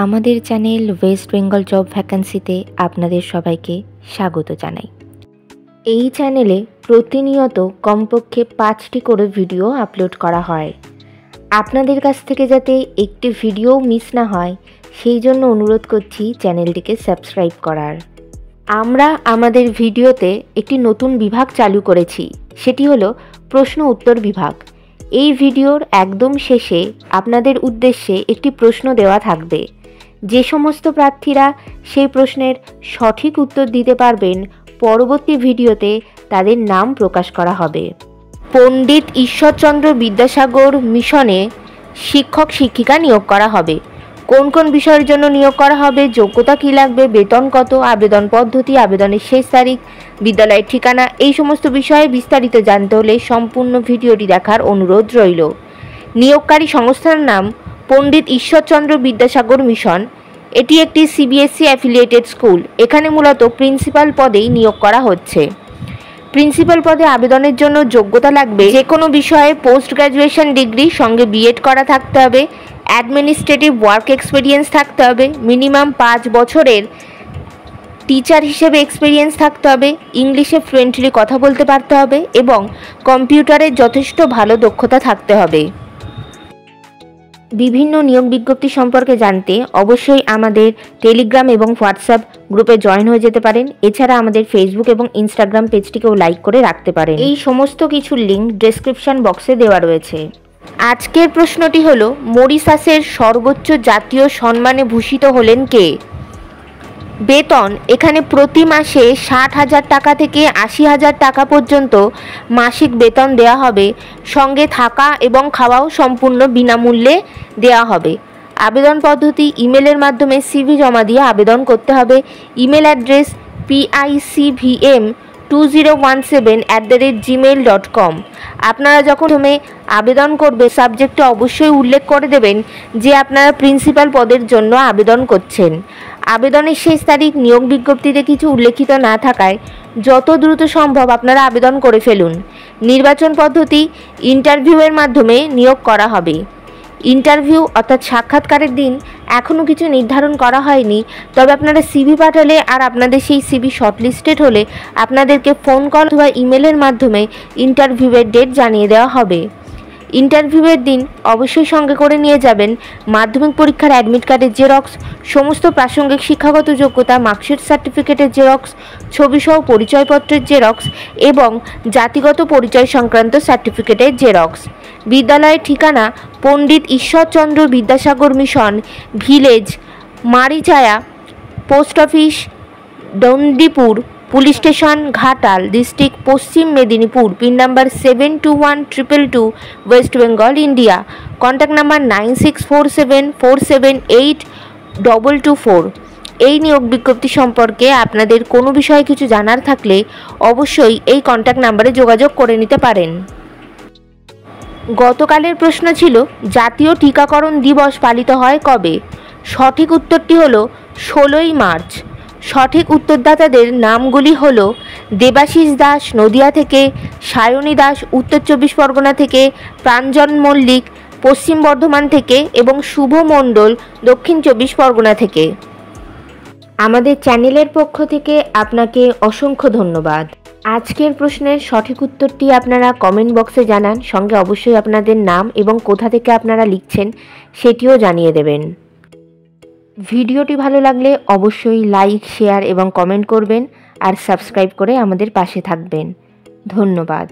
আমাদের channel West Bengal job ভ্যাকান্সিতে আপনাদের সবাইকে স্বাগত জানাই। এই চ্যানেলে প্রতিনিয়ত কমপক্ষে 5টি করে ভিডিও আপলোড করা হয়। আপনাদের কাছ থেকে যাতে একটি ভিডিও মিস না হয় সেই জন্য অনুরোধ করছি চ্যানেলটিকে সাবস্ক্রাইব করার। আমরা আমাদের ভিডিওতে একটি নতুন বিভাগ চালু করেছি, সেটি হলো প্রশ্ন উত্তর বিভাগ। এই ভিডিওর একদম শেষে আপনাদের উদ্দেশ্যে একটি প্রশ্ন দেওয়া থাকবে। যে সমস্ত প্রার্থীরা সেই প্রশ্নের সঠিক উত্তর দিতে পারবেন পরবর্তী ভিডিওতে তাদের নাম প্রকাশ করা হবে। পণ্ডিত ঈশ্বরচন্দ্র বিদ্যাসাগর মিশনে শিক্ষক শিক্ষিকা নিয়োগ করা হবে। কোন কোন বিষয়ের জন্য নিয়োগ করা হবে, যোগ্যতা কী লাগবে, বেতন কত, আবেদন পদ্ধতি, আবেদনের শেষ তারিখ, বিদ্যালয়ের ঠিকানা, এই সমস্ত বিষয়ে বিস্তারিত জানতে হলে সম্পূর্ণ ভিডিওটি দেখার অনুরোধ রইল। নিয়োগকারী সংস্থার নাম পণ্ডিত ঈশ্বরচন্দ্র বিদ্যাসাগর মিশন। এটি একটি সিবিএসই অ্যাফিলিয়েটেড স্কুল। এখানে মূলত প্রিন্সিপাল পদেই নিয়োগ করা হচ্ছে। প্রিন্সিপাল পদে আবেদনের জন্য যোগ্যতা লাগবে যে কোনো বিষয়ে পোস্ট গ্র্যাজুয়েশন ডিগ্রি, সঙ্গে বিএড করা থাকতে হবে, অ্যাডমিনিস্ট্রেটিভ ওয়ার্ক এক্সপিরিয়েন্স থাকতে হবে, মিনিমাম 5 বছরের টিচার হিসেবে এক্সপিরিয়েন্স থাকতে হবে, ইংলিশে ফ্লুয়েন্টলি কথা বলতে পারতে হবে এবং কম্পিউটারের যথেষ্ট ভালো দক্ষতা থাকতে হবে। বিভিন্ন নিয়োগ বিজ্ঞপ্তি সম্পর্কে জানতে অবশ্যই আমাদের টেলিগ্রাম এবং হোয়াটসঅ্যাপ গ্রুপে জয়েন হয়ে যেতে পারেন। এছাড়া আমাদের ফেসবুক এবং ইনস্টাগ্রাম পেজটিকেও লাইক করে রাখতে পারেন। এই সমস্ত কিছুর লিঙ্ক ডেসক্রিপশন বক্সে দেওয়া রয়েছে। আজকের প্রশ্নটি হলো, মরিশাসের সর্বোচ্চ জাতীয় সম্মানে ভূষিত হলেন কে? বেতন এখানে প্রতি মাসে 60,000 টাকা থেকে 80,000 টাকা পর্যন্ত মাসিক বেতন দেওয়া হবে। সঙ্গে থাকা এবং খাওয়াও সম্পূর্ণ বিনামূল্যে দেওয়া হবে। আবেদন পদ্ধতি, ইমেলের মাধ্যমে সিভি জমা দিয়ে আবেদন করতে হবে। Email address picvm2017@gmail.com। আপনারা যখন আবেদন করবে সাবজেক্টে অবশ্যই উল্লেখ করে দেবেন যে আপনারা প্রিন্সিপাল পদের জন্য আবেদন করছেন। আবেদনের শেষ তারিখ নিয়োগ বিজ্ঞপ্তিতে কিছু উল্লেখিত না থাকায় যত দ্রুত সম্ভব আপনারা আবেদন করে ফেলুন। নির্বাচন পদ্ধতি, ইন্টারভিউয়ের মাধ্যমে নিয়োগ করা হবে। ইন্টারভিউ অর্থাৎ সাক্ষাৎকারের দিন এখনও কিছু নির্ধারণ করা হয়নি, তবে আপনারা সিভি পাঠালে আর আপনাদের সেই সিভি শর্টলিস্টেড হলে আপনাদেরকে ফোন কল অথবা ইমেলের মাধ্যমে ইন্টারভিউয়ের ডেট জানিয়ে দেওয়া হবে। ইন্টারভিউয়ের দিন অবশ্যই সঙ্গে করে নিয়ে যাবেন মাধ্যমিক পরীক্ষার অ্যাডমিট কার্ডের জেরক্স, সমস্ত প্রাসঙ্গিক শিক্ষাগত যোগ্যতা, মার্কশিট সার্টিফিকেটের জেরক্স, ছবিসহ পরিচয়পত্রের জেরক্স এবং জাতিগত পরিচয় সংক্রান্ত সার্টিফিকেটের জেরক্স। বিদ্যালয়ের ঠিকানা Pandit Ishwarchandra Vidyasagar mission, village Marichaya, post office Dandipur, police station Ghatal, district Paschim Medinipur, pin number 721222, West Bengal, India. Contact number 9647478224। এই নিয়োগ বিজ্ঞপ্তি সম্পর্কে আপনাদের কোনো বিষয়ে কিছু জানার থাকলে অবশ্যই এই কন্ট্যাক্ট নাম্বারে যোগাযোগ করে নিতে পারেন। গতকালের প্রশ্ন ছিল, জাতীয় টিকাকরণ দিবস পালিত হয় কবে? সঠিক উত্তরটি হলো 16ই মার্চ। সঠিক উত্তরদাতাদের নামগুলি হলো দেবাশিস দাস নদিয়া থেকে, সায়নী দাস উত্তর 24 পরগনা থেকে, প্রাঞ্জন মল্লিক পশ্চিম বর্ধমান থেকে এবং শুভ মণ্ডল দক্ষিণ 24 পরগনা থেকে। আমাদের চ্যানেলের পক্ষ থেকে আপনাকে অসংখ্য ধন্যবাদ। আজকের প্রশ্নের সঠিক উত্তরটি আপনারা কমেন্ট বক্সে জানান, সঙ্গে অবশ্যই আপনাদের নাম এবং কোথা থেকে আপনারা লিখছেন সেটিও জানিয়ে দেবেন। ভিডিওটি ভালো লাগলে অবশ্যই লাইক, শেয়ার এবং কমেন্ট করবেন আর সাবস্ক্রাইব করে আমাদের পাশে থাকবেন। ধন্যবাদ।